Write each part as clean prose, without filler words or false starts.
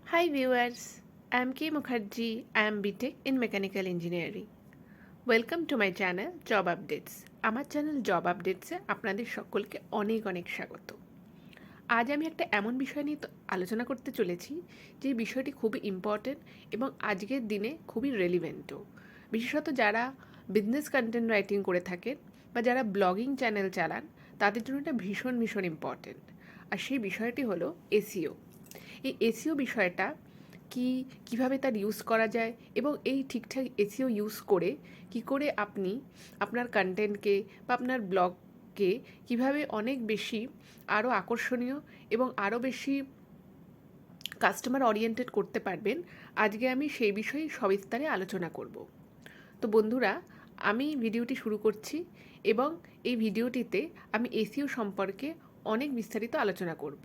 Hi viewers, I am K. Mukherjee. I am BTech in Mechanical Engineering. Welcome to my channel Job Updates. আমার channel job আপডেটসে আপনাদের সকলকে অনেক অনেক স্বাগত। আজ আমি একটা এমন বিষয় নিয়ে আলোচনা করতে চলেছি যে বিষয়টি খুবই ইম্পর্টেন্ট এবং আজকের দিনে খুবই রেলিভেন্টও। বিশেষত যারা বিজনেস কন্টেন্ট রাইটিং করে থাকেন বা যারা ব্লগিং চ্যানেল চালান তাদের জন্য এটা ভীষণ ভীষণ ইম্পর্টেন্ট। আর সেই বিষয়টি হলো এসইও। এই এসইও বিষয়টা কিভাবে তার ইউজ করা যায় এবং এই ঠিকঠাক এসইও ইউজ করে কি করে আপনি আপনার কন্টেন্টকে বা আপনার ব্লগকে কিভাবে অনেক বেশি আরও আকর্ষণীয় এবং আরও বেশি কাস্টমার ওরিয়েন্টেড করতে পারবেন, আজকে আমি সেই বিষয়ে সবিস্তারে আলোচনা করব। তো বন্ধুরা, আমি ভিডিওটি শুরু করছি এবং এই ভিডিওটিতে আমি এসইও সম্পর্কে অনেক বিস্তারিত আলোচনা করব।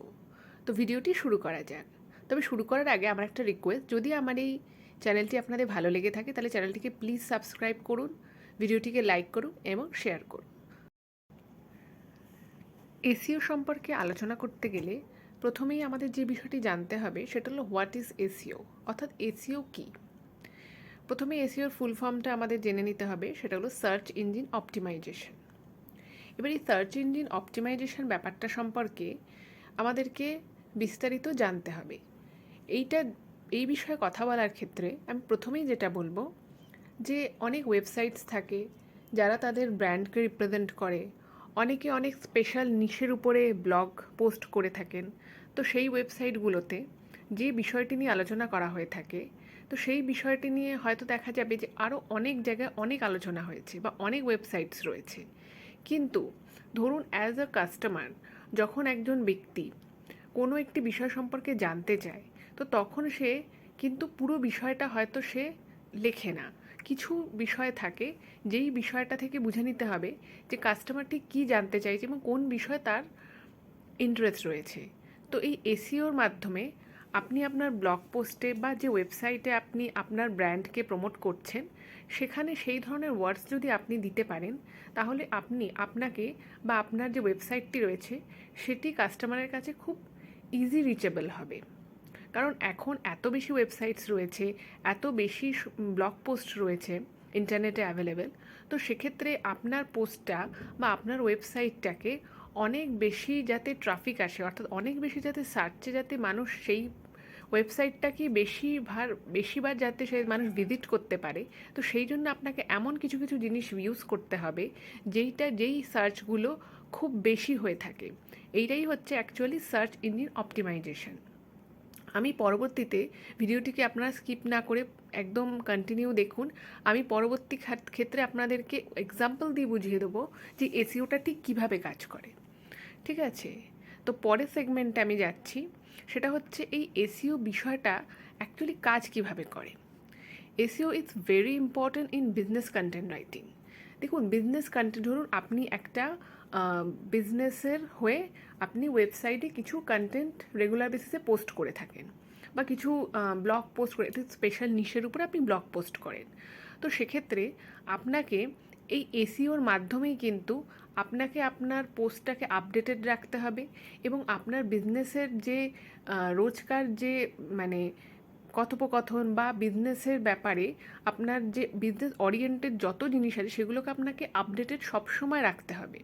তো ভিডিওটি শুরু করা যাক। তবে শুরু করার আগে আমার একটা রিকোয়েস্ট, যদি আমার এই চ্যানেলটি আপনাদের ভালো লেগে থাকে তাহলে চ্যানেলটিকে প্লিজ সাবস্ক্রাইব করুন, ভিডিওটিকে লাইক করুন এবং শেয়ার করুন। এসইও সম্পর্কে আলোচনা করতে গেলে প্রথমেই আমাদের যে বিষয়টি জানতে হবে সেটা হলো হোয়াট ইজ এসইও, অর্থাৎ এসইও কী। প্রথমে এসইওর ফুল ফর্মটা আমাদের জেনে নিতে হবে, সেটা হলো সার্চ ইঞ্জিন অপটিমাইজেশন। এবার এই সার্চ ইঞ্জিন অপটিমাইজেশন ব্যাপারটা সম্পর্কে আমাদেরকে বিস্তারিত জানতে হবে। এই বিষয়ে কথা বলার ক্ষেত্রে আমি প্রথমেই যেটা বলবো যে অনেক ওয়েবসাইটস থাকে যারা তাদের ব্র্যান্ডকে রিপ্রেজেন্ট করে, অনেকে অনেক স্পেশাল নিশের উপরে ব্লগ পোস্ট করে থাকেন। তো সেই ওয়েবসাইটগুলোতে যে বিষয়টি নিয়ে আলোচনা করা হয়ে থাকে, তো সেই বিষয়টি নিয়ে হয়তো দেখা যাবে যে আরও অনেক জায়গায় অনেক আলোচনা হয়েছে বা অনেক ওয়েবসাইটস রয়েছে, কিন্তু ধরুন অ্যাজ আ কাস্টমার যখন একজন ব্যক্তি কোনো একটি বিষয় সম্পর্কে জানতে চায়, তো তখন সে কিন্তু পুরো বিষয়টা হয়তো সে লেখে না। কিছু বিষয় থাকে যেই বিষয়টা থেকে বুঝে নিতে হবে যে কাস্টমার ঠিক কী জানতে চাইছে এবং কোন বিষয়ে তার ইন্টারেস্ট রয়েছে। তো এই এসইওর মাধ্যমে আপনি আপনার ব্লগ পোস্টে বা যে ওয়েবসাইটে আপনি আপনার ব্র্যান্ডকে প্রমোট করছেন সেখানে সেই ধরনের ওয়ার্ডস যদি আপনি দিতে পারেন, তাহলে আপনাকে বা আপনার যে ওয়েবসাইটটি রয়েছে সেটি কাস্টমারের কাছে খুব ইজি রিচেবল হবে। কারণ এখন এত বেশি ওয়েবসাইটস রয়েছে, এত বেশি ব্লগ পোস্ট রয়েছে ইন্টারনেটে অ্যাভেলেবেল। তো সেক্ষেত্রে আপনার পোস্টটা বা আপনার ওয়েবসাইটটাকে অনেক বেশি যাতে ট্রাফিক আসে, অর্থাৎ অনেক বেশি যাতে সার্চে যাতে মানুষ সেই ওয়েবসাইটটাকে বেশিবার যাতে সেই মানুষ ভিজিট করতে পারে, তো সেই জন্য আপনাকে এমন কিছু কিছু জিনিস ইউজ করতে হবে যেই সার্চগুলো খুব বেশি হয়ে থাকে। এইটাই হচ্ছে অ্যাকচুয়ালি সার্চ ইঞ্জিন অপটিমাইজেশন। আমি পরবর্তীতে ভিডিওটিকে আপনারা স্কিপ না করে একদম কন্টিনিউ দেখুন। আমি পরবর্তী ক্ষেত্রে আপনাদেরকে এক্সাম্পল দিয়ে বুঝিয়ে দেবো যে এসইওটা ঠিক কীভাবে কাজ করে। ঠিক আছে? তো পরের সেগমেন্টে আমি যাচ্ছি, সেটা হচ্ছে এই এসইও বিষয়টা অ্যাকচুয়ালি কাজ কিভাবে করে। SEO is very important in business content writing. দেখুন, বিজনেস কন্টেন্ট, ধরুন আপনি একটা বিজনেসের হয়ে আপনি ওয়েবসাইটে কিছু কন্টেন্ট রেগুলার বেসিসে পোস্ট করে থাকেন বা কিছু ব্লগ পোস্ট করে, স্পেশাল নিশের উপরে আপনি ব্লগ পোস্ট করেন। তো সেক্ষেত্রে আপনাকে এই এসইওর মাধ্যমেই কিন্তু আপনাকে আপনার পোস্টটাকে আপডেটেড রাখতে হবে এবং আপনার বিজনেসের যে রোজকার যে মানে কথোপকথন বা বিজনেসের ব্যাপারে আপনার যে বিজনেস ওরিয়েন্টেড যত জিনিস আছে সেগুলোকে আপনাকে আপডেটেড সবসময় রাখতে হবে।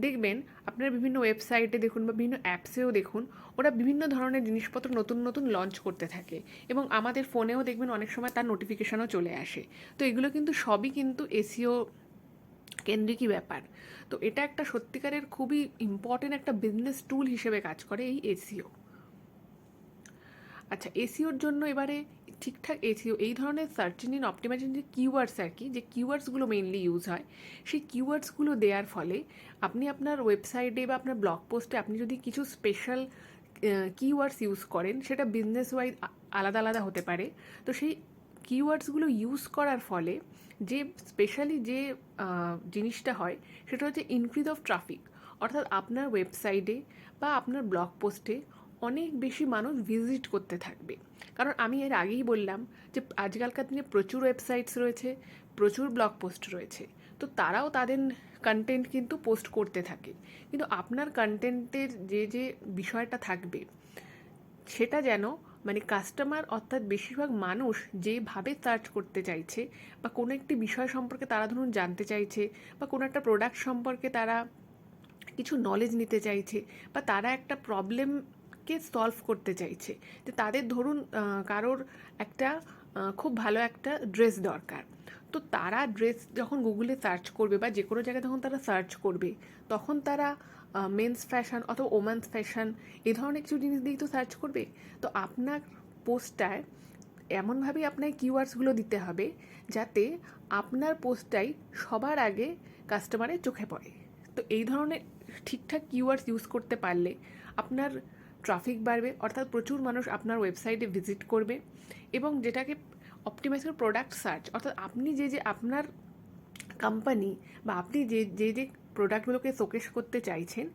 দেখবেন আপনার বিভিন্ন ওয়েবসাইটে দেখুন বা বিভিন্ন অ্যাপসেও দেখুন, ওরা বিভিন্ন ধরনের জিনিসপত্র নতুন নতুন লঞ্চ করতে থাকে এবং আমাদের ফোনেও দেখবেন অনেক সময় তার নোটিফিকেশনও চলে আসে। তো এগুলো কিন্তু সবই কিন্তু এসইও কেন্দ্রিকই ব্যাপার। তো এটা একটা সত্যিকারের খুবই ইম্পর্টেন্ট একটা বিজনেস টুল হিসেবে কাজ করে এই এসইও। আচ্ছা, এসইওর জন্য এবারে ঠিকঠাক এসইও এই ধরনের সার্চ ইঞ্জিন অপটিমাইজেশন যে কিওয়ার্ডস আর কি, যে কিওয়ার্ডসগুলো মেইনলি ইউজ হয়, সেই কিওয়ার্ডসগুলো দেওয়ার ফলে আপনি আপনার ওয়েবসাইটে বা আপনার ব্লগ পোস্টে আপনি যদি কিছু স্পেশাল কিওয়ার্ডস ইউজ করেন, সেটা বিজনেস ওয়াইজ আলাদা আলাদা হতে পারে। তো সেই কিওয়ার্ডসগুলো ইউজ করার ফলে যে স্পেশালি যে জিনিসটা হয় সেটা হচ্ছে ইনক্রিজ অফ ট্রাফিক, অর্থাৎ আপনার ওয়েবসাইটে বা আপনার ব্লগ পোস্টে অনেক বেশি মানুষ ভিজিট করতে থাকবে। কারণ আমি এর আগেই বললাম যে আজকালকার দিনে প্রচুর ওয়েবসাইটস রয়েছে, প্রচুর ব্লগ পোস্ট রয়েছে, তো তারাও তাদের কন্টেন্ট কিন্তু পোস্ট করতে থাকে। কিন্তু আপনার কন্টেন্টের যে যে বিষয়টা থাকবে সেটা যেন মানে কাস্টমার অর্থাৎ বেশিরভাগ মানুষ যেভাবে সার্চ করতে চাইছে বা কোনো একটি বিষয় সম্পর্কে তারা ধরুন জানতে চাইছে বা কোনো একটা প্রোডাক্ট সম্পর্কে তারা কিছু নলেজ নিতে চাইছে বা তারা একটা প্রবলেমকে সলভ করতে চাইছে, যে তাদের ধরুন কারোর একটা খুব ভালো একটা ড্রেস দরকার, তো তারা ড্রেস যখন গুগলে সার্চ করবে বা যে কোনো জায়গায় যখন তারা সার্চ করবে তখন তারা মেন্স ফ্যাশন অথবা ওমেন্স ফ্যাশন এই ধরনের কিছু জিনিস দিয়েই তো সার্চ করবে। তো আপনার পোস্টটায় এমনভাবেই আপনার কিওয়ার্ডসগুলো দিতে হবে যাতে আপনার পোস্টটাই সবার আগে কাস্টমারের চোখে পড়ে। তো এই ধরনের ঠিকঠাক কিওয়ার্ডস ইউজ করতে পারলে আপনার ট্রাফিক বাড়বে, অর্থাৎ প্রচুর মানুষ আপনার ওয়েবসাইটে ভিজিট করবে, এবং যেটাকে অপটিমাইজ করে প্রোডাক্ট সার্চ, অর্থাৎ আপনি যে আপনার কোম্পানি বা আপনি যে প্রোডাক্টগুলোকে শোকেস করতে চাইছেন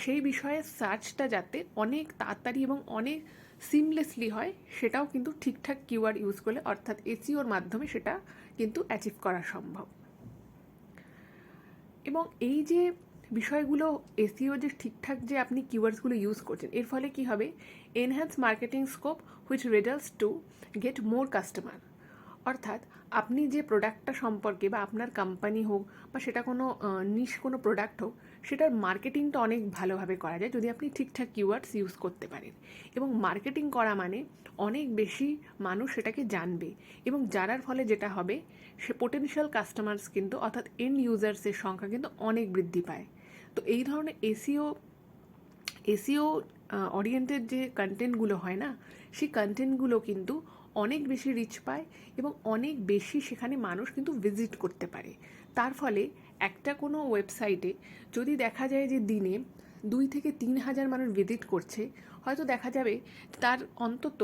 সেই বিষয়ে সার্চটা যাতে অনেক তাড়াতাড়ি এবং অনেক সিমলেসলি হয়, সেটাও কিন্তু ঠিকঠাক কিওয়ার্ড ইউজ করলে অর্থাৎ এসইওর মাধ্যমে সেটা কিন্তু অ্যাচিভ করা সম্ভব। এবং এই যে বিষয়গুলো এসইও যে ঠিকঠাক যে আপনি কিওয়ার্ডসগুলো ইউজ করছেন, এর ফলে কি হবে, enhance marketing scope which results to get more customer. অর্থাৎ আপনি যে প্রোডাক্টটা সম্পর্কে বা আপনার কোম্পানি হোক বা সেটা কোনো নিশ কোনো প্রোডাক্ট হোক, সেটার মার্কেটিংটা অনেক ভালোভাবে করা যায় যদি আপনি ঠিকঠাক কিওয়ার্ডস ইউজ করতে পারেন। এবং মার্কেটিং করা মানে অনেক বেশি মানুষ সেটাকে জানবে, এবং জানার ফলে যেটা হবে, সে পোটেনশিয়াল কাস্টমার্স কিন্তু অর্থাৎ এন্ড ইউজার্সের সংখ্যা কিন্তু অনেক বৃদ্ধি পায়। তো এই ধরনের এসইও ওরিয়েন্টেড যে কন্টেন্টগুলো হয় না, সেই কন্টেন্টগুলো কিন্তু অনেক বেশি রিচ পায় এবং অনেক বেশি সেখানে মানুষ কিন্তু ভিজিট করতে পারে। তার ফলে একটা কোনো ওয়েবসাইটে যদি দেখা যায় যে দিনে 2 থেকে 3 হাজার মানুষ ভিজিট করছে, হয়তো দেখা যাবে তার অন্তত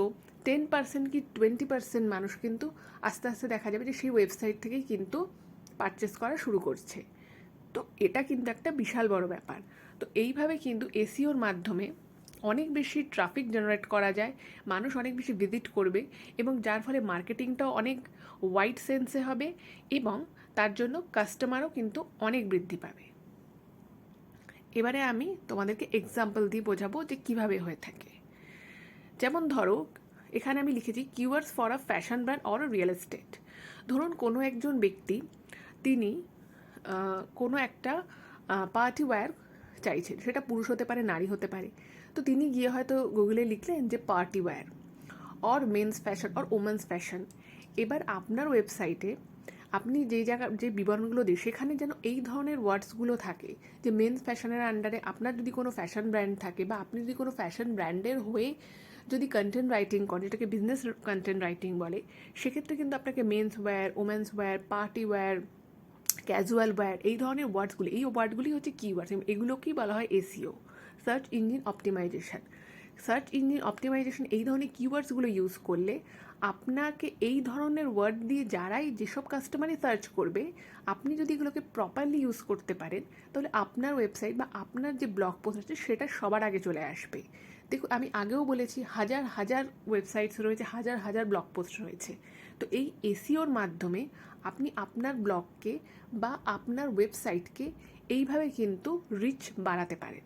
10% কি 20% মানুষ কিন্তু আস্তে আস্তে দেখা যাবে যে সেই ওয়েবসাইট থেকেই কিন্তু পারচেস করা শুরু করছে। তো এটা কিন্তু একটা বিশাল বড় ব্যাপার। তো এইভাবে কিন্তু এসইওর মাধ্যমে অনেক বেশি ট্রাফিক জেনারেট করা যায়, মানুষ অনেক বেশি ভিজিট করবে, এবং যার ফলে মার্কেটিংটাও অনেক ওয়াইড সেন্সে হবে এবং তার জন্য কাস্টমারও কিন্তু অনেক বৃদ্ধি পাবে। এবারে আমি তোমাদেরকে এক্সাম্পল দিয়ে বোঝাবো যে কিভাবে হয়ে থাকে। যেমন ধরো, এখানে আমি লিখেছি keywords for a fashion brand or real estate. ধরুন কোনো একজন ব্যক্তি তিনি কোনো একটা পার্টি ওয়্যার চাইছেন, সেটা পুরুষ হতে পারে, নারী হতে পারে। তো তিনি গিয়ে হয়তো গুগলে লিখলেন যে party wear or men's fashion or women's fashion. এবার আপনার ওয়েবসাইটে আপনি যে বিবরণগুলো দিন সেখানে যেন এই ধরনের ওয়ার্ডসগুলো থাকে, যে মেন্স ফ্যাশনের আন্ডারে আপনার যদি কোনো ফ্যাশন ব্র্যান্ড থাকে বা আপনি যদি কোনো ফ্যাশন ব্র্যান্ডের হয়ে যদি কন্টেন্ট রাইটিং করেন, যেটাকে বিজনেস কন্টেন্ট রাইটিং বলে, সেক্ষেত্রে কিন্তু আপনাকে men's wear, women's wear, party wear, casual wear, এই ধরনের ওয়ার্ডগুলি হচ্ছে কিওয়ার্ডস। এগুলোকেই বলা হয় SEO, search engine optimization. Search engine optimization এই ধরনের কিওয়ার্ডসগুলো ইউজ করলে আপনাকে এই ধরনের ওয়ার্ড দিয়ে যারাই যেসব কাস্টমারই সার্চ করবে, আপনি যদি এগুলোকে প্রপারলি ইউজ করতে পারেন, তাহলে আপনার ওয়েবসাইট বা আপনার যে ব্লগ পোস্ট আছে সেটা সবার আগে চলে আসবে। দেখুন, আমি আগেও বলেছি হাজার হাজার ওয়েবসাইটস রয়েছে, হাজার হাজার ব্লগ পোস্ট রয়েছে। তো এই এসইওর মাধ্যমে আপনি আপনার ব্লগকে বা আপনার ওয়েবসাইটকে এইভাবে কিন্তু রিচ বাড়াতে পারেন।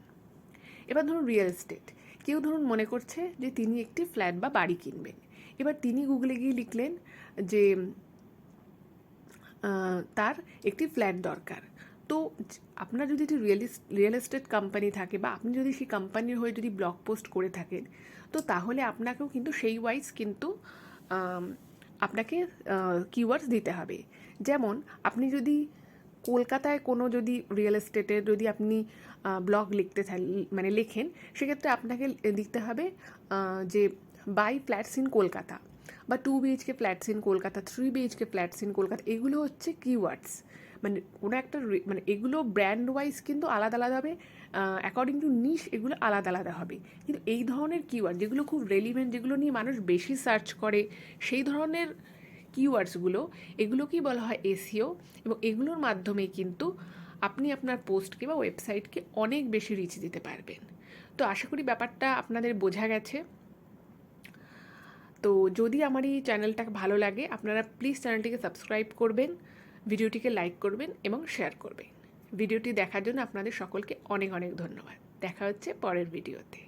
এবার ধরুন রিয়েল এস্টেট, কেউ ধরুন মনে করছে যে তিনি একটি ফ্ল্যাট বা বাড়ি কিনবেন। এবার তিনি গুগলে গিয়ে লিখলেন যে তার একটি ফ্ল্যাট দরকার। তো আপনার যদি একটি রিয়েল এস্টেট কোম্পানি থাকে বা আপনি যদি সেই কোম্পানির হয়ে যদি ব্লগ পোস্ট করে থাকেন, তো তাহলে আপনাকেও কিন্তু সেই ওয়াইজ কিন্তু আপনাকে কিওয়ার্ডস দিতে হবে। যেমন আপনি যদি কলকাতায় কোনো যদি রিয়েল এস্টেটের যদি আপনি ব্লগ মানে লেখেন, সেক্ষেত্রে আপনাকে লিখতে হবে যে বাই ফ্ল্যাটস ইন কলকাতা বা 2 BHK flats in Kolkata, 3 BHK flats in Kolkata. এগুলো হচ্ছে কিওয়ার্ডস। মানে কোনো একটা মানে এগুলো ব্র্যান্ড ওয়াইজ কিন্তু আলাদা আলাদা হবে, অ্যাকর্ডিং টু নিশ এগুলো আলাদা আলাদা হবে। কিন্তু এই ধরনের কিওয়ার্ড যেগুলো খুব রেলিভেন্ট, যেগুলো নিয়ে মানুষ বেশি সার্চ করে, সেই ধরনের কিওয়ার্ডসগুলো, এগুলোকেই বলা হয় এসইও। এবং এগুলোর মাধ্যমে কিন্তু আপনি আপনার পোস্টকে বা ওয়েবসাইটকে অনেক বেশি রিচ দিতে পারবেন। তো আশা করি ব্যাপারটা আপনাদের বোঝা গেছে। তো যদি আমার এই চ্যানেলটা ভালো লাগে, আপনারা প্লিজ চ্যানেলটিকে সাবস্ক্রাইব করবেন, ভিডিওটিকে লাইক করবেন এবং শেয়ার করবেন। ভিডিওটি দেখার জন্য আপনাদের সকলকে অনেক অনেক ধন্যবাদ। দেখা হচ্ছে পরের ভিডিওতে।